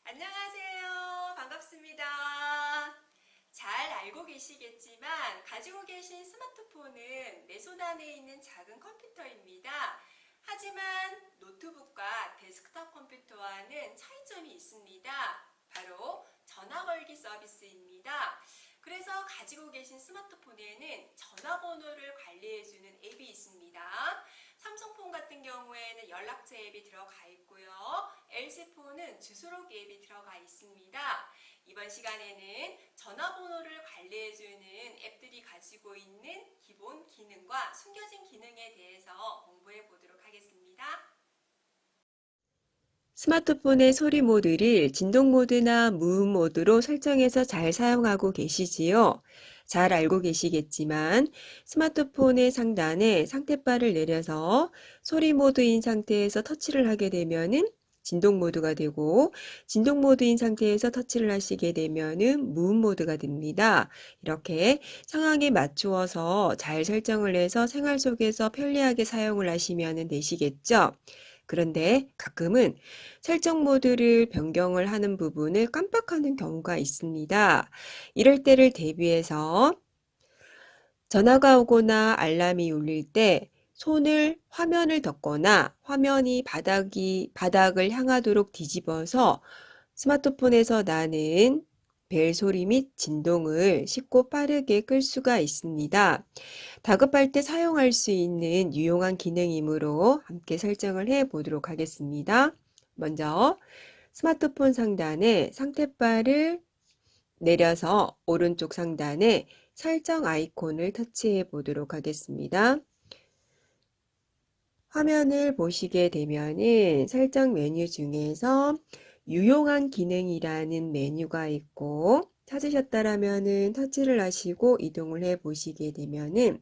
안녕하세요. 반갑습니다. 잘 알고 계시겠지만 가지고 계신 스마트폰은 내 손 안에 있는 작은 컴퓨터입니다. 하지만 노트북과 데스크톱 컴퓨터와는 차이점이 있습니다. 바로 전화 걸기 서비스입니다. 그래서 가지고 계신 스마트폰에는 전화번호를 관리해주는 앱이 있습니다. 삼성폰 같은 경우에는 연락처 앱이 들어가 있고요. LG폰은 주소록 앱이 들어가 있습니다. 이번 시간에는 전화번호를 관리해주는 앱들이 가지고 있는 기본 기능과 숨겨진 기능에 대해서 공부해 보도록 하겠습니다. 스마트폰의 소리 모드를 진동 모드나 무음 모드로 설정해서 잘 사용하고 계시지요? 잘 알고 계시겠지만 스마트폰의 상단에 상태바를 내려서 소리 모드인 상태에서 터치를 하게 되면은 진동 모드가 되고 진동 모드인 상태에서 터치를 하시게 되면은 무음 모드가 됩니다. 이렇게 상황에 맞추어서 잘 설정을 해서 생활 속에서 편리하게 사용을 하시면 되시겠죠? 그런데 가끔은 설정 모드를 변경을 하는 부분을 깜빡하는 경우가 있습니다. 이럴 때를 대비해서 전화가 오거나 알람이 울릴 때 손을 화면을 덮거나 화면이 바닥을 향하도록 뒤집어서 스마트폰에서 나는 벨 소리 및 진동을 쉽고 빠르게 끌 수가 있습니다. 다급할 때 사용할 수 있는 유용한 기능이므로 함께 설정을 해 보도록 하겠습니다. 먼저 스마트폰 상단에 상태바를 내려서 오른쪽 상단에 설정 아이콘을 터치해 보도록 하겠습니다. 화면을 보시게 되면은 설정 메뉴 중에서 유용한 기능이라는 메뉴가 있고 찾으셨다라면은 터치를 하시고 이동을 해 보시게 되면은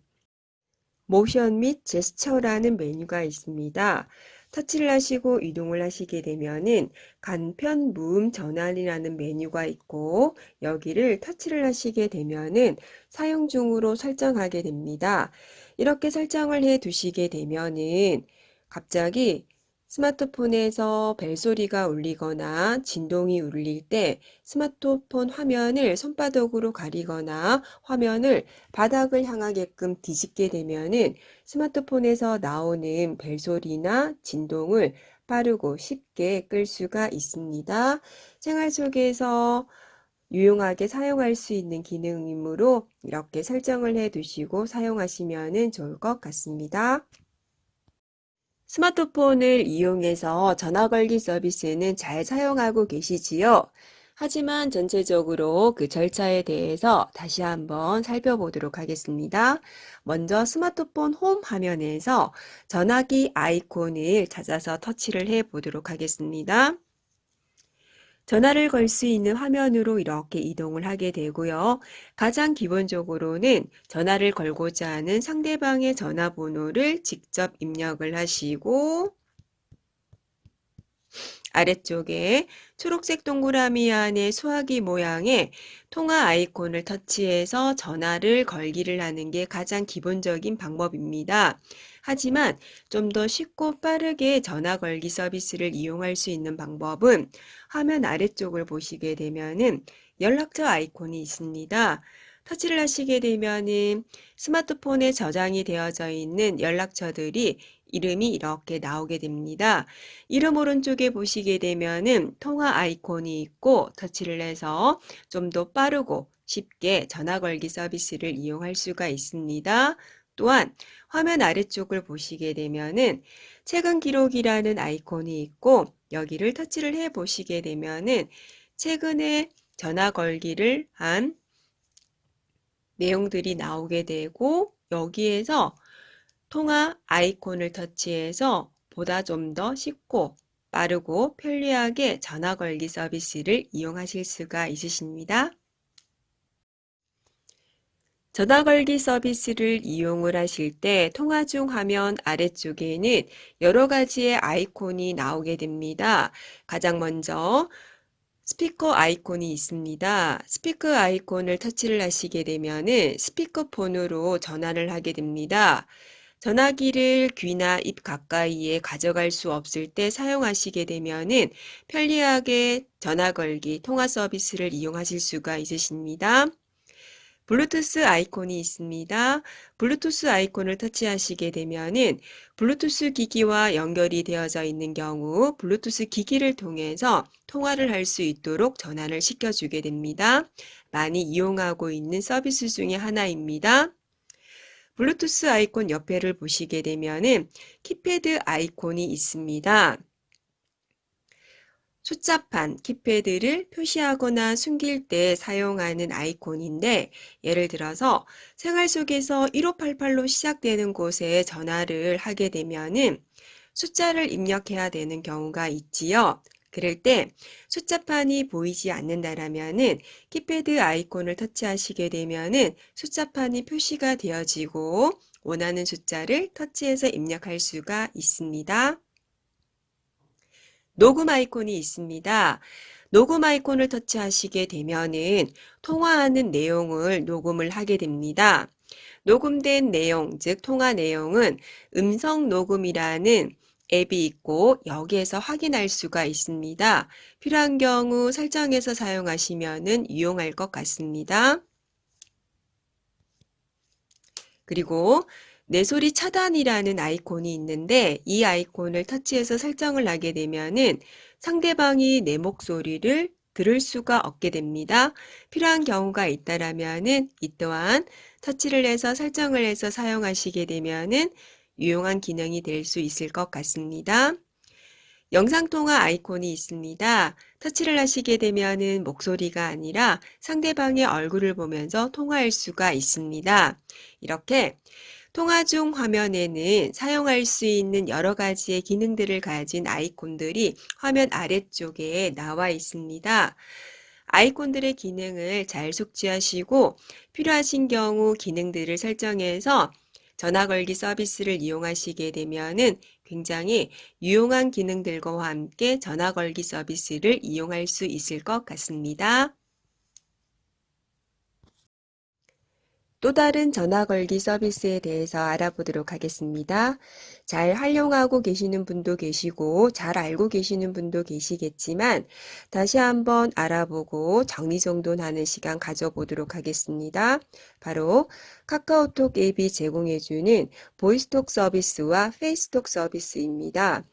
모션 및 제스처라는 메뉴가 있습니다. 터치를 하시고 이동을 하시게 되면은 간편 무음 전환이라는 메뉴가 있고 여기를 터치를 하시게 되면은 사용 중으로 설정하게 됩니다. 이렇게 설정을 해 두시게 되면은 갑자기 스마트폰에서 벨소리가 울리거나 진동이 울릴 때 스마트폰 화면을 손바닥으로 가리거나 화면을 바닥을 향하게끔 뒤집게 되면은 스마트폰에서 나오는 벨소리나 진동을 빠르고 쉽게 끌 수가 있습니다. 생활 속에서 유용하게 사용할 수 있는 기능이므로 이렇게 설정을 해 두시고 사용하시면 좋을 것 같습니다. 스마트폰을 이용해서 전화 걸기 서비스는 잘 사용하고 계시지요? 하지만 전체적으로 그 절차에 대해서 다시 한번 살펴보도록 하겠습니다. 먼저 스마트폰 홈 화면에서 전화기 아이콘을 찾아서 터치를 해 보도록 하겠습니다. 전화를 걸 수 있는 화면으로 이렇게 이동을 하게 되고요. 가장 기본적으로는 전화를 걸고자 하는 상대방의 전화번호를 직접 입력을 하시고 아래쪽에 초록색 동그라미 안에 수화기 모양의 통화 아이콘을 터치해서 전화를 걸기를 하는 게 가장 기본적인 방법입니다. 하지만 좀 더 쉽고 빠르게 전화 걸기 서비스를 이용할 수 있는 방법은 화면 아래쪽을 보시게 되면은 연락처 아이콘이 있습니다. 터치를 하시게 되면은 스마트폰에 저장이 되어져 있는 연락처들이 이름이 이렇게 나오게 됩니다. 이름 오른쪽에 보시게 되면은 통화 아이콘이 있고 터치를 해서 좀 더 빠르고 쉽게 전화 걸기 서비스를 이용할 수가 있습니다. 또한 화면 아래쪽을 보시게 되면은 최근 기록이라는 아이콘이 있고 여기를 터치를 해 보시게 되면은 최근에 전화 걸기를 한 내용들이 나오게 되고 여기에서 통화 아이콘을 터치해서 보다 좀 더 쉽고 빠르고 편리하게 전화 걸기 서비스를 이용하실 수가 있으십니다. 전화 걸기 서비스를 이용을 하실 때 통화 중 화면 아래쪽에는 여러 가지의 아이콘이 나오게 됩니다. 가장 먼저 스피커 아이콘이 있습니다. 스피커 아이콘을 터치를 하시게 되면은 스피커폰으로 전화를 하게 됩니다. 전화기를 귀나 입 가까이에 가져갈 수 없을 때 사용하시게 되면은 편리하게 전화 걸기 통화 서비스를 이용하실 수가 있으십니다. 블루투스 아이콘이 있습니다. 블루투스 아이콘을 터치하시게 되면은 블루투스 기기와 연결이 되어져 있는 경우 블루투스 기기를 통해서 통화를 할 수 있도록 전환을 시켜주게 됩니다. 많이 이용하고 있는 서비스 중에 하나입니다. 블루투스 아이콘 옆에를 보시게 되면은 키패드 아이콘이 있습니다. 숫자판, 키패드를 표시하거나 숨길 때 사용하는 아이콘인데 예를 들어서 생활 속에서 1588로 시작되는 곳에 전화를 하게 되면은 숫자를 입력해야 되는 경우가 있지요. 그럴 때 숫자판이 보이지 않는다라면은 키패드 아이콘을 터치하시게 되면은 숫자판이 표시가 되어지고 원하는 숫자를 터치해서 입력할 수가 있습니다. 녹음 아이콘이 있습니다. 녹음 아이콘을 터치하시게 되면은 통화하는 내용을 녹음을 하게 됩니다. 녹음된 내용, 즉 통화 내용은 음성 녹음이라는 앱이 있고 여기에서 확인할 수가 있습니다. 필요한 경우 설정해서 사용하시면은 유용할 것 같습니다. 그리고 내 소리 차단이라는 아이콘이 있는데 이 아이콘을 터치해서 설정을 하게 되면은 상대방이 내 목소리를 들을 수가 없게 됩니다. 필요한 경우가 있다라면은 이 또한 터치를 해서 설정을 해서 사용하시게 되면은 유용한 기능이 될 수 있을 것 같습니다. 영상통화 아이콘이 있습니다. 터치를 하시게 되면은 목소리가 아니라 상대방의 얼굴을 보면서 통화할 수가 있습니다. 이렇게 통화 중 화면에는 사용할 수 있는 여러 가지의 기능들을 가진 아이콘들이 화면 아래쪽에 나와 있습니다. 아이콘들의 기능을 잘 숙지하시고 필요하신 경우 기능들을 설정해서 전화 걸기 서비스를 이용하시게 되면은 굉장히 유용한 기능들과 함께 전화 걸기 서비스를 이용할 수 있을 것 같습니다. 또 다른 전화 걸기 서비스에 대해서 알아보도록 하겠습니다. 잘 활용하고 계시는 분도 계시고 잘 알고 계시는 분도 계시겠지만 다시 한번 알아보고 정리정돈하는 시간 가져보도록 하겠습니다. 바로 카카오톡 앱이 제공해주는 보이스톡 서비스와 페이스톡 서비스입니다.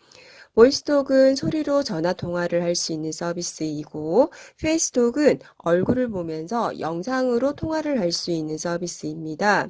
보이스톡은 소리로 전화 통화를 할 수 있는 서비스이고 페이스톡은 얼굴을 보면서 영상으로 통화를 할 수 있는 서비스입니다.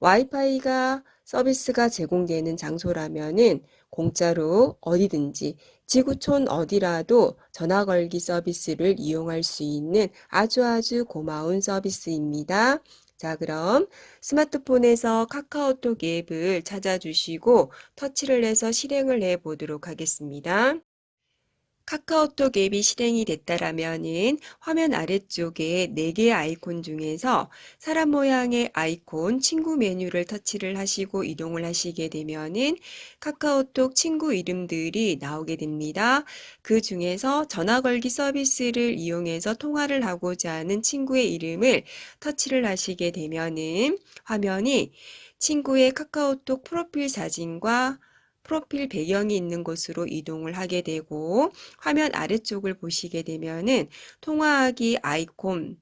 와이파이가 서비스가 제공되는 장소라면은 공짜로 어디든지 지구촌 어디라도 전화 걸기 서비스를 이용할 수 있는 아주 고마운 서비스입니다. 자, 그럼 스마트폰에서 카카오톡 앱을 찾아주시고 터치를 해서 실행을 해 보도록 하겠습니다. 카카오톡 앱이 실행이 됐다라면은 화면 아래쪽에 4개의 아이콘 중에서 사람 모양의 아이콘 친구 메뉴를 터치를 하시고 이동을 하시게 되면은 카카오톡 친구 이름들이 나오게 됩니다. 그 중에서 전화 걸기 서비스를 이용해서 통화를 하고자 하는 친구의 이름을 터치를 하시게 되면은 화면이 친구의 카카오톡 프로필 사진과 프로필 배경이 있는 곳으로 이동을 하게 되고 화면 아래쪽을 보시게 되면은 통화하기 아이콘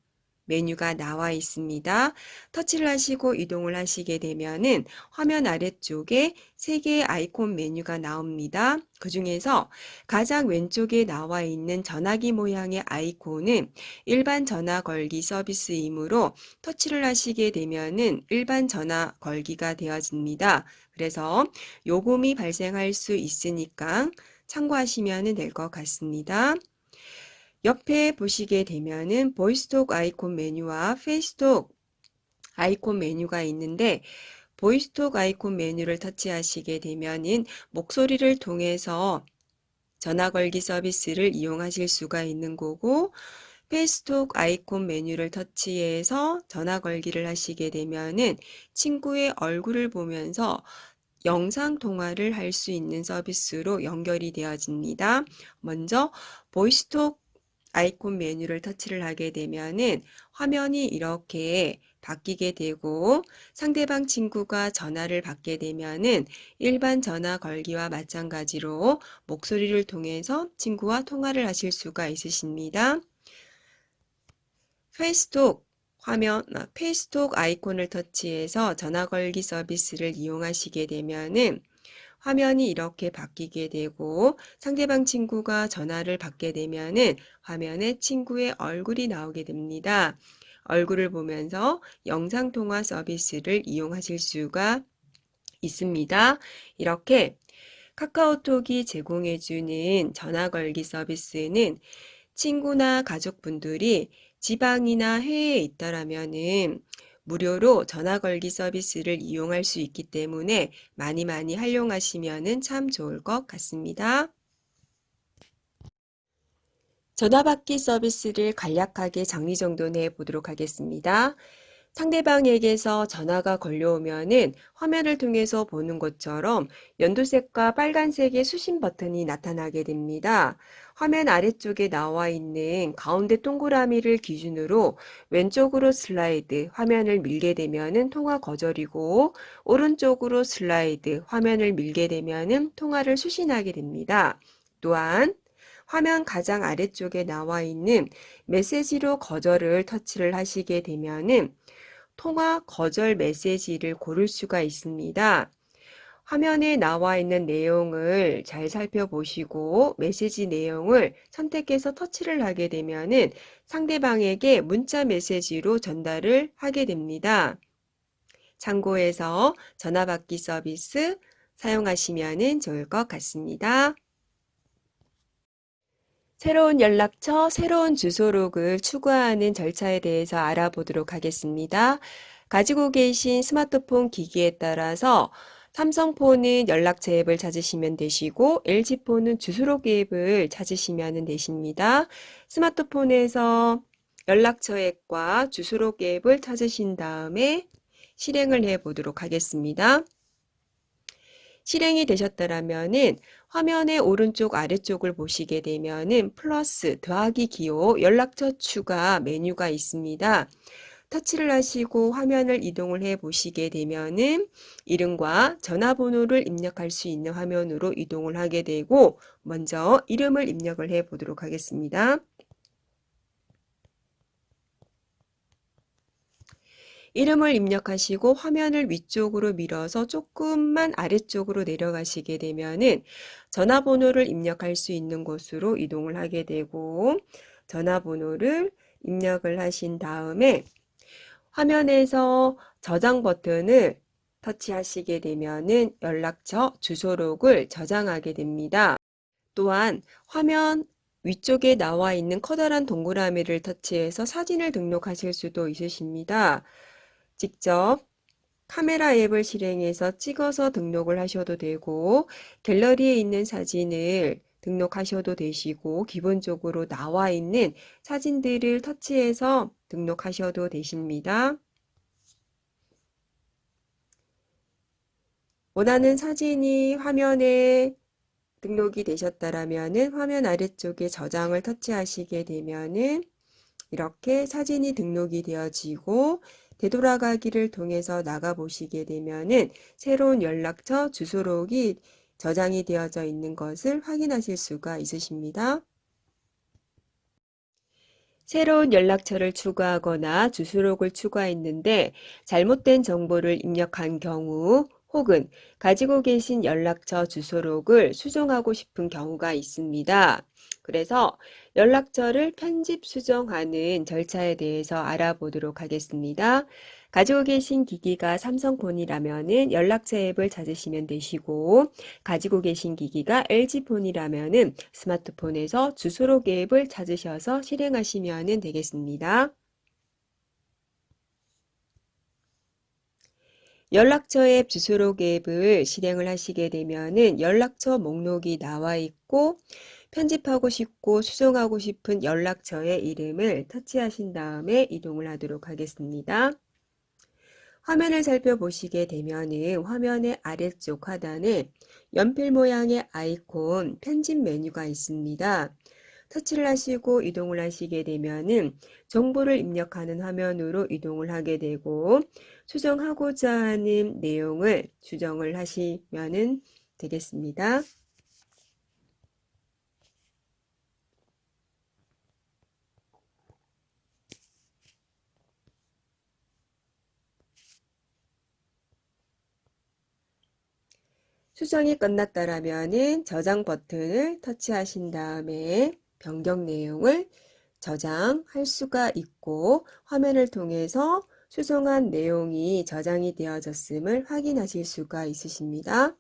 메뉴가 나와 있습니다. 터치를 하시고 이동을 하시게 되면은 화면 아래쪽에 3개의 아이콘 메뉴가 나옵니다. 그 중에서 가장 왼쪽에 나와 있는 전화기 모양의 아이콘은 일반 전화 걸기 서비스이므로 터치를 하시게 되면은 일반 전화 걸기가 되어집니다. 그래서 요금이 발생할 수 있으니까 참고하시면 될 것 같습니다. 옆에 보시게 되면은 보이스톡 아이콘 메뉴와 페이스톡 아이콘 메뉴가 있는데 보이스톡 아이콘 메뉴를 터치하시게 되면은 목소리를 통해서 전화 걸기 서비스를 이용하실 수가 있는 거고 페이스톡 아이콘 메뉴를 터치해서 전화 걸기를 하시게 되면은 친구의 얼굴을 보면서 영상 통화를 할 수 있는 서비스로 연결이 되어집니다. 먼저 보이스톡 아이콘 메뉴를 터치를 하게 되면은 화면이 이렇게 바뀌게 되고 상대방 친구가 전화를 받게 되면은 일반 전화 걸기와 마찬가지로 목소리를 통해서 친구와 통화를 하실 수가 있으십니다. 페이스톡 아이콘을 터치해서 전화 걸기 서비스를 이용하시게 되면은 화면이 이렇게 바뀌게 되고 상대방 친구가 전화를 받게 되면은 화면에 친구의 얼굴이 나오게 됩니다. 얼굴을 보면서 영상통화 서비스를 이용하실 수가 있습니다. 이렇게 카카오톡이 제공해주는 전화 걸기 서비스는 친구나 가족분들이 지방이나 해외에 있다라면은 무료로 전화 걸기 서비스를 이용할 수 있기 때문에 많이 활용하시면은 참 좋을 것 같습니다. 전화 받기 서비스를 간략하게 정리정돈해 보도록 하겠습니다. 상대방에게서 전화가 걸려오면은 화면을 통해서 보는 것처럼 연두색과 빨간색의 수신 버튼이 나타나게 됩니다. 화면 아래쪽에 나와 있는 가운데 동그라미를 기준으로 왼쪽으로 슬라이드, 화면을 밀게 되면은 통화 거절이고 오른쪽으로 슬라이드, 화면을 밀게 되면은 통화를 수신하게 됩니다. 또한 화면 가장 아래쪽에 나와 있는 메시지로 거절을 터치를 하시게 되면은 통화 거절 메시지를 고를 수가 있습니다. 화면에 나와 있는 내용을 잘 살펴보시고 메시지 내용을 선택해서 터치를 하게 되면은 상대방에게 문자 메시지로 전달을 하게 됩니다. 참고해서 전화받기 서비스 사용하시면 좋을 것 같습니다. 새로운 연락처, 새로운 주소록을 추가하는 절차에 대해서 알아보도록 하겠습니다. 가지고 계신 스마트폰 기기에 따라서 삼성폰은 연락처 앱을 찾으시면 되시고 LG폰은 주소록 앱을 찾으시면 되십니다. 스마트폰에서 연락처 앱과 주소록 앱을 찾으신 다음에 실행을 해 보도록 하겠습니다. 실행이 되셨다라면은 화면의 오른쪽 아래쪽을 보시게 되면은 플러스 더하기 기호 연락처 추가 메뉴가 있습니다. 터치를 하시고 화면을 이동을 해 보시게 되면은 이름과 전화번호를 입력할 수 있는 화면으로 이동을 하게 되고 먼저 이름을 입력을 해 보도록 하겠습니다. 이름을 입력하시고 화면을 위쪽으로 밀어서 조금만 아래쪽으로 내려가시게 되면은 전화번호를 입력할 수 있는 곳으로 이동을 하게 되고 전화번호를 입력을 하신 다음에 화면에서 저장 버튼을 터치하시게 되면은 연락처 주소록을 저장하게 됩니다. 또한 화면 위쪽에 나와 있는 커다란 동그라미를 터치해서 사진을 등록하실 수도 있으십니다. 직접 카메라 앱을 실행해서 찍어서 등록을 하셔도 되고 갤러리에 있는 사진을 등록하셔도 되시고 기본적으로 나와 있는 사진들을 터치해서 등록하셔도 되십니다. 원하는 사진이 화면에 등록이 되셨다라면은 화면 아래쪽에 저장을 터치하시게 되면은 이렇게 사진이 등록이 되어지고 되돌아가기를 통해서 나가보시게 되면은 새로운 연락처 주소록이 저장이 되어져 있는 것을 확인하실 수가 있으십니다. 새로운 연락처를 추가하거나 주소록을 추가했는데 잘못된 정보를 입력한 경우 혹은 가지고 계신 연락처 주소록을 수정하고 싶은 경우가 있습니다. 그래서 연락처를 편집 수정하는 절차에 대해서 알아보도록 하겠습니다. 가지고 계신 기기가 삼성폰이라면은 연락처 앱을 찾으시면 되시고 가지고 계신 기기가 LG폰이라면은 스마트폰에서 주소록 앱을 찾으셔서 실행하시면 되겠습니다. 연락처 앱 주소록 앱을 실행을 하시게 되면은 연락처 목록이 나와 있고 편집하고 싶고 수정하고 싶은 연락처의 이름을 터치하신 다음에 이동을 하도록 하겠습니다. 화면을 살펴보시게 되면은 화면의 아래쪽 하단에 연필 모양의 아이콘 편집 메뉴가 있습니다. 터치를 하시고 이동을 하시게 되면은 정보를 입력하는 화면으로 이동을 하게 되고 수정하고자 하는 내용을 수정을 하시면은 되겠습니다. 수정이 끝났다라면은 저장 버튼을 터치하신 다음에 변경 내용을 저장할 수가 있고 화면을 통해서 수정한 내용이 저장이 되어졌음을 확인하실 수가 있으십니다.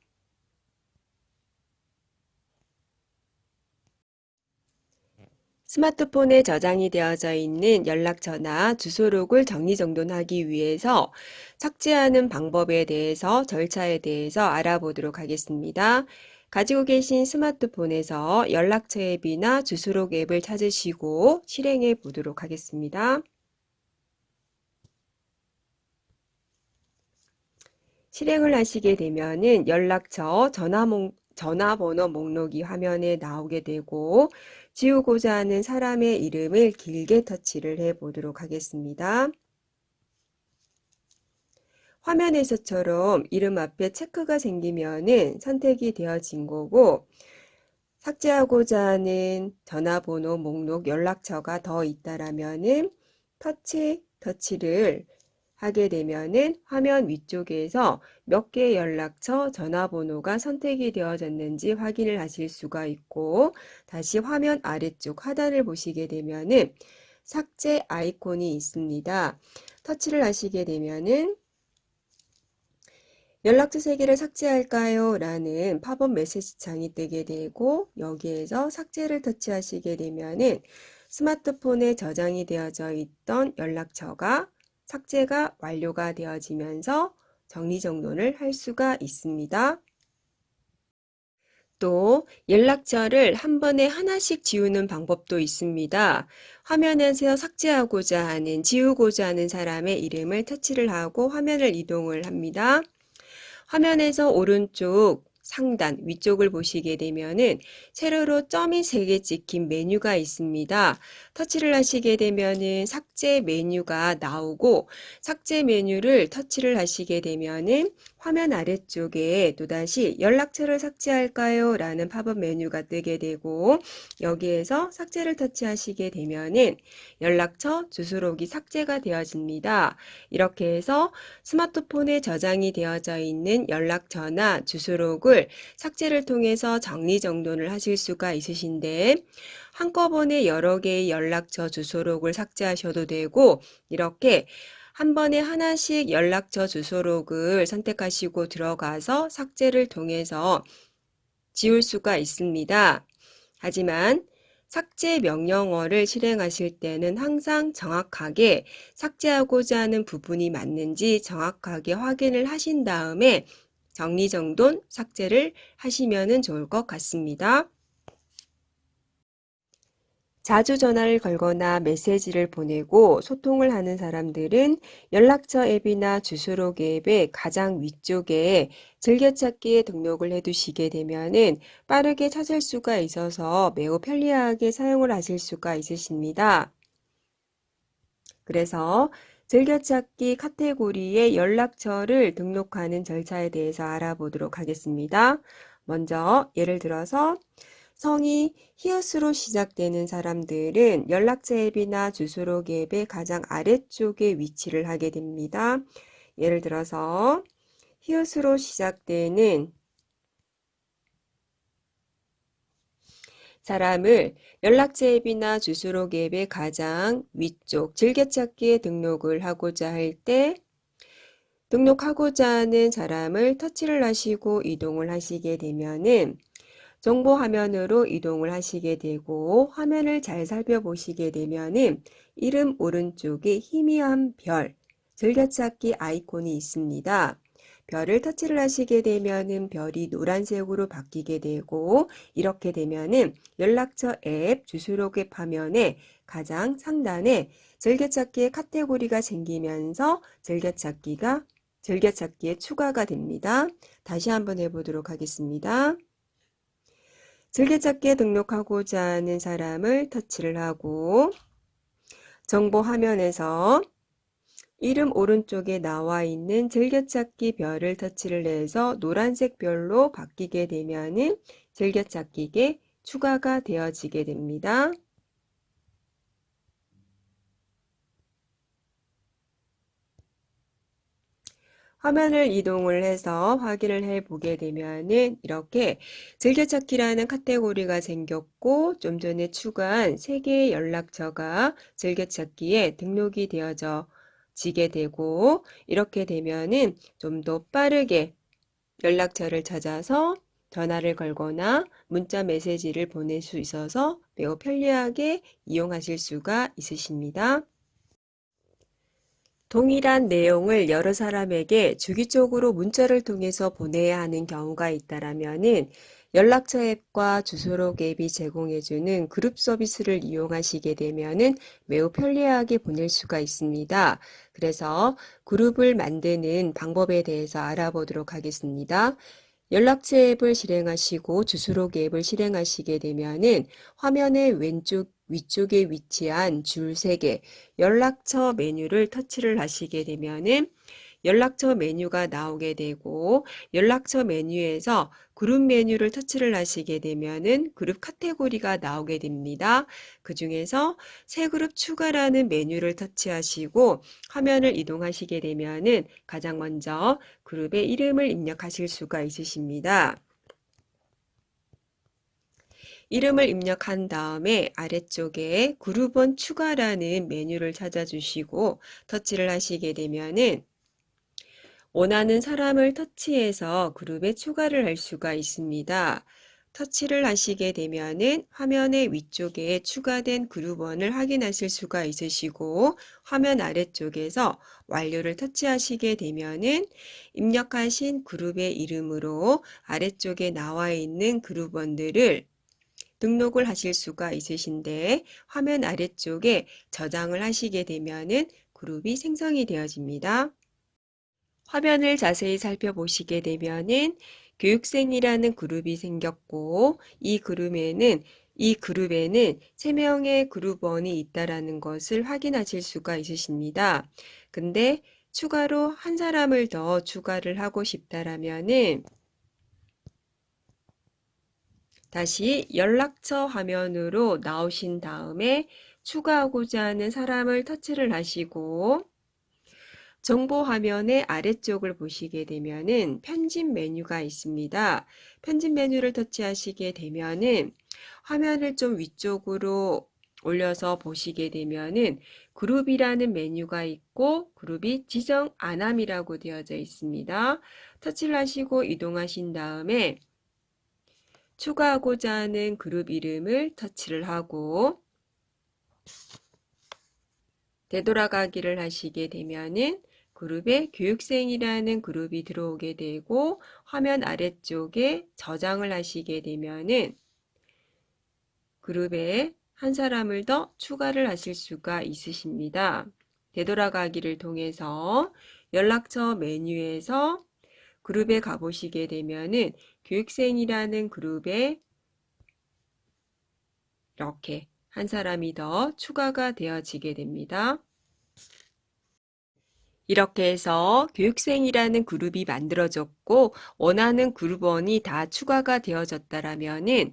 스마트폰에 저장이 되어져 있는 연락처나 주소록을 정리정돈하기 위해서 삭제하는 방법에 대해서 절차에 대해서 알아보도록 하겠습니다. 가지고 계신 스마트폰에서 연락처 앱이나 주소록 앱을 찾으시고 실행해 보도록 하겠습니다. 실행을 하시게 되면은 연락처, 전화번호 목록이 화면에 나오게 되고 지우고자 하는 사람의 이름을 길게 터치를 해 보도록 하겠습니다. 화면에서처럼 이름 앞에 체크가 생기면은 선택이 되어진 거고 삭제하고자 하는 전화번호 목록 연락처가 더 있다라면은 터치를 하게 되면은 화면 위쪽에서 몇 개의 연락처 전화번호가 선택이 되어졌는지 확인을 하실 수가 있고 다시 화면 아래쪽 하단을 보시게 되면은 삭제 아이콘이 있습니다. 터치를 하시게 되면은 연락처 3개를 삭제할까요? 라는 팝업 메시지 창이 뜨게 되고 여기에서 삭제를 터치하시게 되면은 스마트폰에 저장이 되어져 있던 연락처가 삭제가 완료가 되어지면서 정리정돈을 할 수가 있습니다. 또 연락처를 한 번에 하나씩 지우는 방법도 있습니다. 화면에서 삭제하고자 하는, 지우고자 하는 사람의 이름을 터치를 하고 화면을 이동을 합니다. 화면에서 오른쪽 상단 위쪽을 보시게 되면은 세로로 점이 3개 찍힌 메뉴가 있습니다. 터치를 하시게 되면은 삭제 메뉴가 나오고 삭제 메뉴를 터치를 하시게 되면은 화면 아래쪽에 또다시 연락처를 삭제할까요? 라는 팝업 메뉴가 뜨게 되고 여기에서 삭제를 터치하시게 되면은 연락처 주소록이 삭제가 되어집니다. 이렇게 해서 스마트폰에 저장이 되어져 있는 연락처나 주소록을 삭제를 통해서 정리정돈을 하실 수가 있으신데 한꺼번에 여러 개의 연락처 주소록을 삭제하셔도 되고 이렇게 한 번에 하나씩 연락처 주소록을 선택하시고 들어가서 삭제를 통해서 지울 수가 있습니다. 하지만 삭제 명령어를 실행하실 때는 항상 정확하게 삭제하고자 하는 부분이 맞는지 정확하게 확인을 하신 다음에 정리정돈 삭제를 하시면 좋을 것 같습니다. 자주 전화를 걸거나 메시지를 보내고 소통을 하는 사람들은 연락처 앱이나 주소록 앱의 가장 위쪽에 즐겨찾기에 등록을 해두시게 되면은 빠르게 찾을 수가 있어서 매우 편리하게 사용을 하실 수가 있으십니다. 그래서 즐겨찾기 카테고리에 연락처를 등록하는 절차에 대해서 알아보도록 하겠습니다. 먼저 예를 들어서 성이 히읗으로 시작되는 사람들은 연락처 앱이나 주소록 앱의 가장 아래쪽에 위치를 하게 됩니다. 예를 들어서 히읗으로 시작되는 사람을 연락처 앱이나 주소록 앱의 가장 위쪽 즐겨찾기에 등록을 하고자 할 때 등록하고자 하는 사람을 터치를 하시고 이동을 하시게 되면은 정보 화면으로 이동을 하시게 되고 화면을 잘 살펴보시게 되면은 이름 오른쪽에 희미한 별, 즐겨찾기 아이콘이 있습니다. 별을 터치를 하시게 되면은 별이 노란색으로 바뀌게 되고 이렇게 되면은 연락처 앱 주소록 앱 화면에 가장 상단에 즐겨찾기의 카테고리가 생기면서 즐겨찾기에 추가가 됩니다. 다시 한번 해보도록 하겠습니다. 즐겨찾기에 등록하고자 하는 사람을 터치를 하고 정보 화면에서 이름 오른쪽에 나와 있는 즐겨찾기 별을 터치를 해서 노란색 별로 바뀌게 되면은 즐겨찾기에 추가가 되어지게 됩니다. 화면을 이동을 해서 확인을 해 보게 되면은 이렇게 즐겨찾기라는 카테고리가 생겼고 좀 전에 추가한 3개의 연락처가 즐겨찾기에 등록이 되어져 지게 되고 이렇게 되면은 좀 더 빠르게 연락처를 찾아서 전화를 걸거나 문자 메시지를 보낼 수 있어서 매우 편리하게 이용하실 수가 있으십니다. 동일한 내용을 여러 사람에게 주기적으로 문자를 통해서 보내야 하는 경우가 있다라면은 연락처 앱과 주소록 앱이 제공해주는 그룹 서비스를 이용하시게 되면은 매우 편리하게 보낼 수가 있습니다. 그래서 그룹을 만드는 방법에 대해서 알아보도록 하겠습니다. 연락처 앱을 실행하시고 주소록 앱을 실행하시게 되면은 화면의 왼쪽 위쪽에 위치한 줄 3개 연락처 메뉴를 터치를 하시게 되면은 연락처 메뉴가 나오게 되고 연락처 메뉴에서 그룹 메뉴를 터치를 하시게 되면은 그룹 카테고리가 나오게 됩니다. 그 중에서 새 그룹 추가라는 메뉴를 터치하시고 화면을 이동하시게 되면은 가장 먼저 그룹의 이름을 입력하실 수가 있으십니다. 이름을 입력한 다음에 아래쪽에 그룹원 추가라는 메뉴를 찾아주시고 터치를 하시게 되면은 원하는 사람을 터치해서 그룹에 추가를 할 수가 있습니다. 터치를 하시게 되면은 화면의 위쪽에 추가된 그룹원을 확인하실 수가 있으시고 화면 아래쪽에서 완료를 터치하시게 되면은 입력하신 그룹의 이름으로 아래쪽에 나와 있는 그룹원들을 등록을 하실 수가 있으신데 화면 아래쪽에 저장을 하시게 되면은 그룹이 생성이 되어집니다. 화면을 자세히 살펴보시게 되면은 교육생이라는 그룹이 생겼고 이 그룹에는 3명의 그룹원이 있다라는 것을 확인하실 수가 있으십니다. 근데 추가로 한 사람을 더 추가를 하고 싶다라면은 다시 연락처 화면으로 나오신 다음에 추가하고자 하는 사람을 터치를 하시고 정보 화면의 아래쪽을 보시게 되면은 편집 메뉴가 있습니다. 편집 메뉴를 터치하시게 되면은 화면을 좀 위쪽으로 올려서 보시게 되면은 그룹이라는 메뉴가 있고 그룹이 지정 안함이라고 되어져 있습니다. 터치를 하시고 이동하신 다음에 추가하고자 하는 그룹 이름을 터치를 하고 되돌아가기를 하시게 되면은 그룹에 교육생이라는 그룹이 들어오게 되고 화면 아래쪽에 저장을 하시게 되면은 그룹에 한 사람을 더 추가를 하실 수가 있으십니다. 되돌아가기를 통해서 연락처 메뉴에서 그룹에 가보시게 되면은 교육생이라는 그룹에 이렇게 한 사람이 더 추가가 되어지게 됩니다. 이렇게 해서 교육생이라는 그룹이 만들어졌고 원하는 그룹원이 다 추가가 되어졌다라면은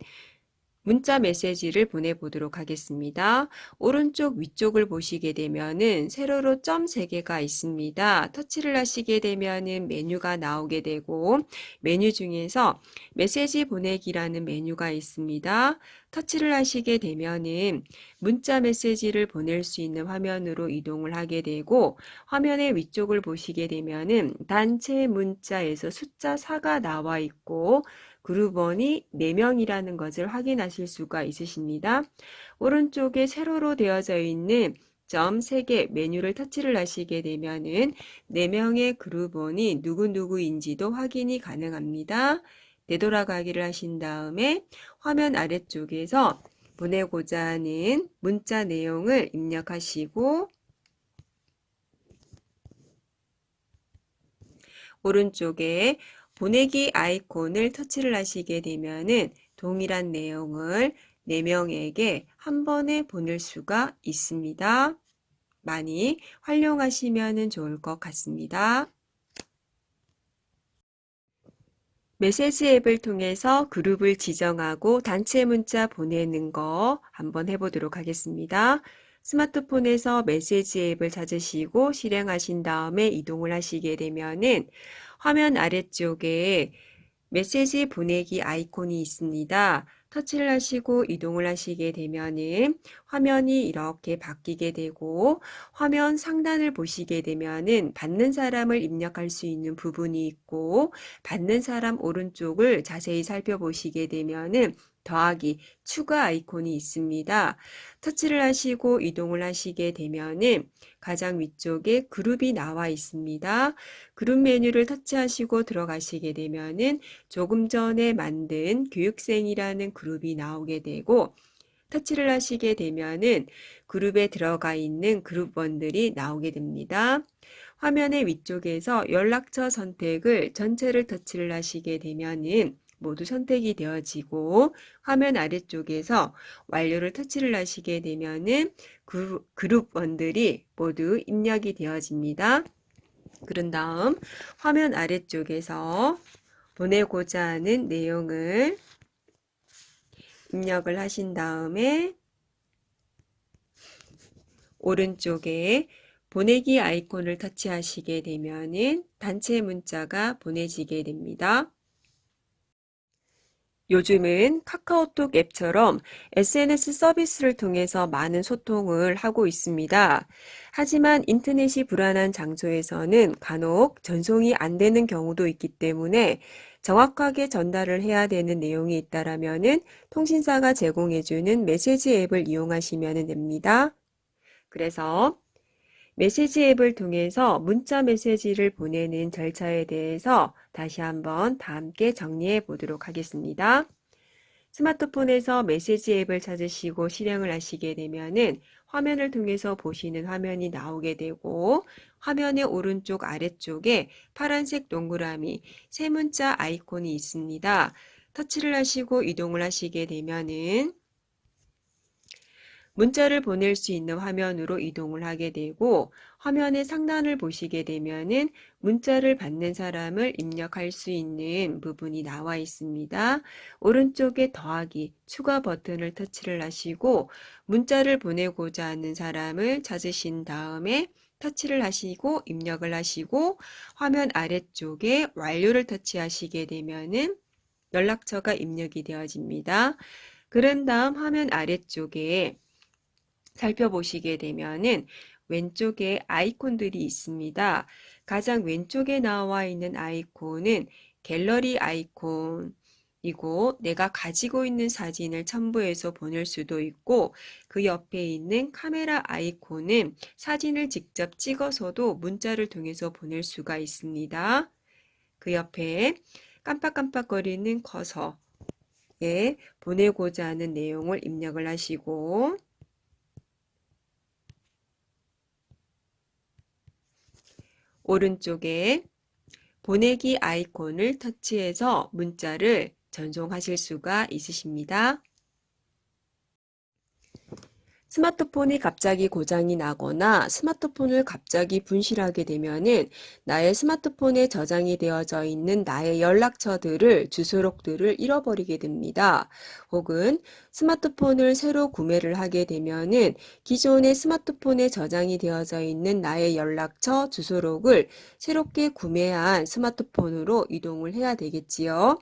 문자 메시지를 보내보도록 하겠습니다. 오른쪽 위쪽을 보시게 되면은 세로로 점 3개가 있습니다. 터치를 하시게 되면은 메뉴가 나오게 되고 메뉴 중에서 메시지 보내기라는 메뉴가 있습니다. 터치를 하시게 되면은 문자 메시지를 보낼 수 있는 화면으로 이동을 하게 되고 화면의 위쪽을 보시게 되면은 단체 문자에서 숫자 4가 나와 있고 그룹원이 4명이라는 것을 확인하실 수가 있으십니다. 오른쪽에 세로로 되어져 있는 점 3개 메뉴를 터치를 하시게 되면은 4명의 그룹원이 누구누구인지도 확인이 가능합니다. 되돌아가기를 하신 다음에 화면 아래쪽에서 보내고자 하는 문자 내용을 입력하시고 오른쪽에 보내기 아이콘을 터치를 하시게 되면은 동일한 내용을 4명에게 한 번에 보낼 수가 있습니다. 많이 활용하시면 좋을 것 같습니다. 메시지 앱을 통해서 그룹을 지정하고 단체 문자 보내는 거 한번 해보도록 하겠습니다. 스마트폰에서 메시지 앱을 찾으시고 실행하신 다음에 이동을 하시게 되면은 화면 아래쪽에 메시지 보내기 아이콘이 있습니다. 터치를 하시고 이동을 하시게 되면은 화면이 이렇게 바뀌게 되고 화면 상단을 보시게 되면은 받는 사람을 입력할 수 있는 부분이 있고 받는 사람 오른쪽을 자세히 살펴보시게 되면은 더하기, 추가 아이콘이 있습니다. 터치를 하시고 이동을 하시게 되면은 가장 위쪽에 그룹이 나와 있습니다. 그룹 메뉴를 터치하시고 들어가시게 되면은 조금 전에 만든 교육생이라는 그룹이 나오게 되고 터치를 하시게 되면은 그룹에 들어가 있는 그룹원들이 나오게 됩니다. 화면의 위쪽에서 연락처 선택을 전체를 터치를 하시게 되면은 모두 선택이 되어지고 화면 아래쪽에서 완료를 터치를 하시게 되면은 그룹원들이 모두 입력이 되어집니다. 그런 다음 화면 아래쪽에서 보내고자 하는 내용을 입력을 하신 다음에 오른쪽에 보내기 아이콘을 터치하시게 되면은 단체 문자가 보내지게 됩니다. 요즘은 카카오톡 앱처럼 SNS 서비스를 통해서 많은 소통을 하고 있습니다. 하지만 인터넷이 불안한 장소에서는 간혹 전송이 안 되는 경우도 있기 때문에 정확하게 전달을 해야 되는 내용이 있다라면은 통신사가 제공해주는 메시지 앱을 이용하시면 됩니다. 그래서 메시지 앱을 통해서 문자 메시지를 보내는 절차에 대해서 다시 한번 다 함께 정리해 보도록 하겠습니다. 스마트폰에서 메시지 앱을 찾으시고 실행을 하시게 되면은 화면을 통해서 보시는 화면이 나오게 되고 화면의 오른쪽 아래쪽에 파란색 동그라미 새 문자 아이콘이 있습니다. 터치를 하시고 이동을 하시게 되면은 문자를 보낼 수 있는 화면으로 이동을 하게 되고 화면의 상단을 보시게 되면은 문자를 받는 사람을 입력할 수 있는 부분이 나와 있습니다. 오른쪽에 더하기, 추가 버튼을 터치를 하시고 문자를 보내고자 하는 사람을 찾으신 다음에 터치를 하시고 입력을 하시고 화면 아래쪽에 완료를 터치하시게 되면은 연락처가 입력이 되어집니다. 그런 다음 화면 아래쪽에 살펴보시게 되면은 왼쪽에 아이콘들이 있습니다. 가장 왼쪽에 나와 있는 아이콘은 갤러리 아이콘이고 내가 가지고 있는 사진을 첨부해서 보낼 수도 있고 그 옆에 있는 카메라 아이콘은 사진을 직접 찍어서도 문자를 통해서 보낼 수가 있습니다. 그 옆에 깜빡깜빡거리는 커서에 보내고자 하는 내용을 입력을 하시고 오른쪽에 보내기 아이콘을 터치해서 문자를 전송하실 수가 있으십니다. 스마트폰이 갑자기 고장이 나거나 스마트폰을 갑자기 분실하게 되면은 나의 스마트폰에 저장이 되어져 있는 나의 연락처들을, 주소록들을 잃어버리게 됩니다. 혹은 스마트폰을 새로 구매를 하게 되면은 기존의 스마트폰에 저장이 되어져 있는 나의 연락처, 주소록을 새롭게 구매한 스마트폰으로 이동을 해야 되겠지요.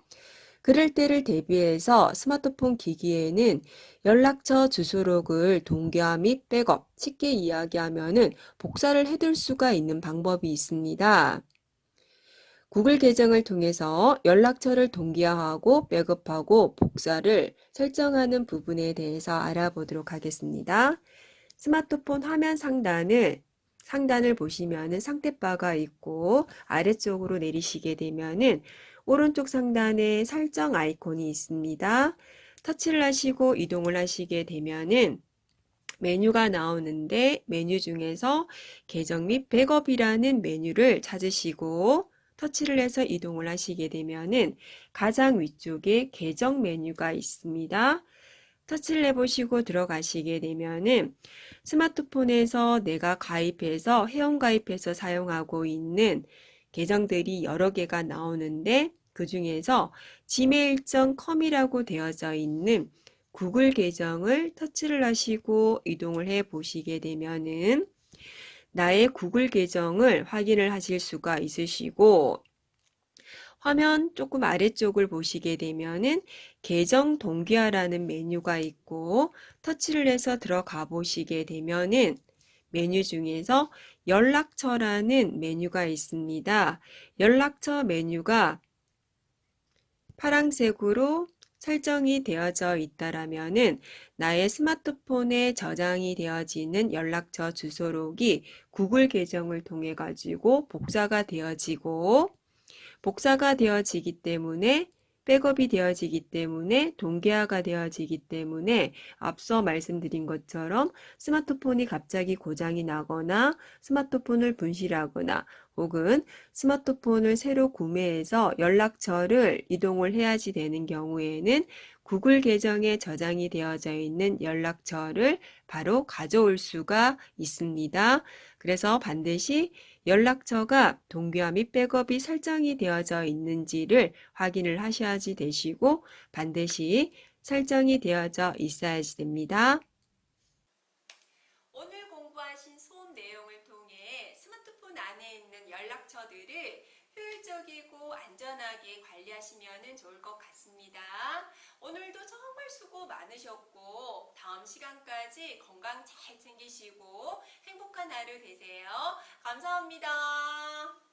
그럴 때를 대비해서 스마트폰 기기에는 연락처 주소록을 동기화 및 백업, 쉽게 이야기하면은 복사를 해둘 수가 있는 방법이 있습니다. 구글 계정을 통해서 연락처를 동기화하고 백업하고 복사를 설정하는 부분에 대해서 알아보도록 하겠습니다. 스마트폰 화면 상단을 보시면은 상태바가 있고 아래쪽으로 내리시게 되면은 오른쪽 상단에 설정 아이콘이 있습니다. 터치를 하시고 이동을 하시게 되면은 메뉴가 나오는데 메뉴 중에서 계정 및 백업이라는 메뉴를 찾으시고 터치를 해서 이동을 하시게 되면은 가장 위쪽에 계정 메뉴가 있습니다. 터치를 해보시고 들어가시게 되면은 스마트폰에서 내가 가입해서 회원가입해서 사용하고 있는 계정들이 여러 개가 나오는데 그 중에서 gmail.com이라고 되어져 있는 구글 계정을 터치를 하시고 이동을 해 보시게 되면은 나의 구글 계정을 확인을 하실 수가 있으시고 화면 조금 아래쪽을 보시게 되면은 계정 동기화라는 메뉴가 있고 터치를 해서 들어가 보시게 되면은 메뉴 중에서 연락처라는 메뉴가 있습니다. 연락처 메뉴가 파란색으로 설정이 되어져 있다라면은 나의 스마트폰에 저장이 되어지는 연락처 주소록이 구글 계정을 통해 가지고 복사가 되어지기 때문에 백업이 되어지기 때문에 동기화가 되어지기 때문에 앞서 말씀드린 것처럼 스마트폰이 갑자기 고장이 나거나 스마트폰을 분실하거나 혹은 스마트폰을 새로 구매해서 연락처를 이동을 해야지 되는 경우에는 구글 계정에 저장이 되어져 있는 연락처를 바로 가져올 수가 있습니다. 그래서 반드시 연락처가 동기화 및 백업이 설정이 되어져 있는지를 확인을 하셔야지 되시고 반드시 설정이 되어져 있어야지 됩니다. 오늘 공부하신 수업 내용을 통해 스마트폰 안에 있는 연락처들을 효율적이고 안전하게 관리하시면 좋을 것 같습니다. 오늘도 정말 수고 많으셨고 다음 시간까지 건강 잘 챙기시고 행복한 하루 되세요. 감사합니다.